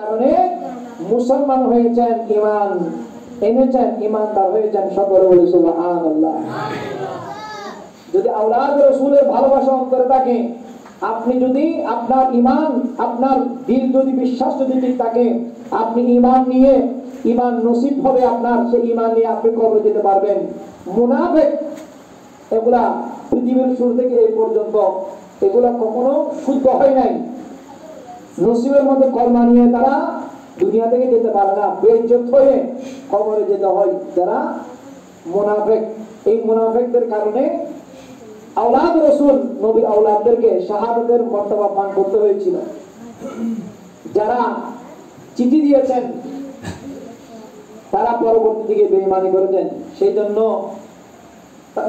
কারণে মুসলমান হয়েছেন, ঈমান এনেছেন, ঈমানদার হয়েছেন। সকলে বলি সুবহানাল্লাহ। যদি আওলাদ রাসূলের ভালোবাসা অন্তরে থাকে, আপনি যদি আপনার ঈমান, আপনার দিল যদি বিশ্বাস যদি ঠিক থাকে, আপনি ঈমান নিয়ে, ঈমান নসিব হবে আপনার, সেই ঈমান নিয়ে আপনি কবরে যেতে পারবেন। মুনাফিক এগুলা পৃথিবীর শুরু থেকে এই পর্যন্ত এগুলা কখনো শুদ্ধ হয় নাই। নসিবের মধ্যে কলমা নিয়ে তারা দুনিয়া থেকে যেতে পারে না, বেইজ্জত হয়ে কবরে যেতে হয় যারা মুনাফিক। এই মুনাফিকদের কারণে আওলাদ রাসূল নবীর আওলাদদেরকে শাহাদাতের মর্তবা পান করতে হয়েছিল। যারা চিঠি দিয়েছেন তারা পরবর্তী দিকে বেঈমানি করেছেন। সেই জন্য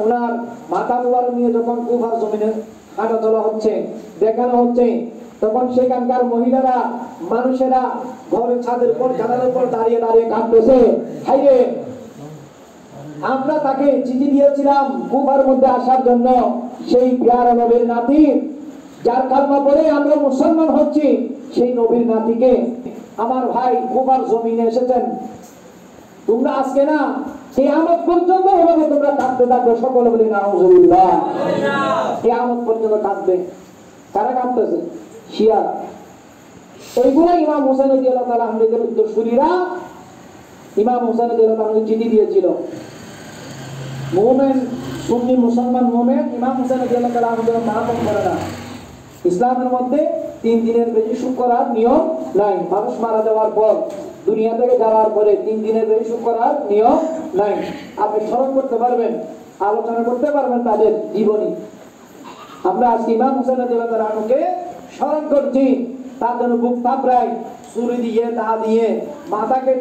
ওনার মাথা মুবারক নিয়ে যখন কুফার জমিনে হাঁটা চলা হচ্ছে, দেখানো হচ্ছে, তখন সেখানকার মহিলারা, মানুষেরা ঘরের ছাদের উপর, জানালার উপর দাঁড়িয়ে দাঁড়িয়ে কাঁদতেছে, হাইরে আমরা তাকে চিঠি দিয়েছিলাম কুফার মধ্যে আসার জন্য, সেই প্যারা নবীর নাতি যার কালমা পড়ে আমরা মুসলমান হচ্ছি, সেই নবীর নাতিকে আমার ভাই কুফার জমিনে এসেছেন, তোমরা আজকে না কিয়ামত পর্যন্ত এভাবে তোমরা কাঁদতে থাকবে। সকলে বলি নাউজুবিল্লাহ। কিয়ামত পর্যন্ত কাঁদবে। কারা কাঁদতেছে? শিয়া। এইগুলো ইমাম হোসেন রাদিয়াল্লাহু তাআলা আনহুর উত্তরসূরিরা ইমাম হোসেন রাদিয়াল্লাহু তাআলা চিঠি দিয়েছিল। মুমিন, সুন্নি মুসলমান মুমিন ইমাম হোসেন রাদিয়াল্লাহু তাআলা আনহুর মারাত্মক করে না। ইসলামের মধ্যে 3 দিনের বেশি শোক করার নিয়ম নাই। মানুষ মারা যাওয়ার পর, দুনিয়া থেকে যাওয়ার পরে 3 দিনের বেশি শোক করার নিয়ম নাই। আপনি স্মরণ করতে পারবেন, আলোচনা করতে পারবেন তাদের জীবনী। আমরা আজকে ইমাম হোসেন রাদিয়াল্লাহু তাআলা আনহুকে স্মরণ করছি, তার জন্য বুক থাপড়াই, ছুরি দিয়ে, দা দিয়ে মাথাকে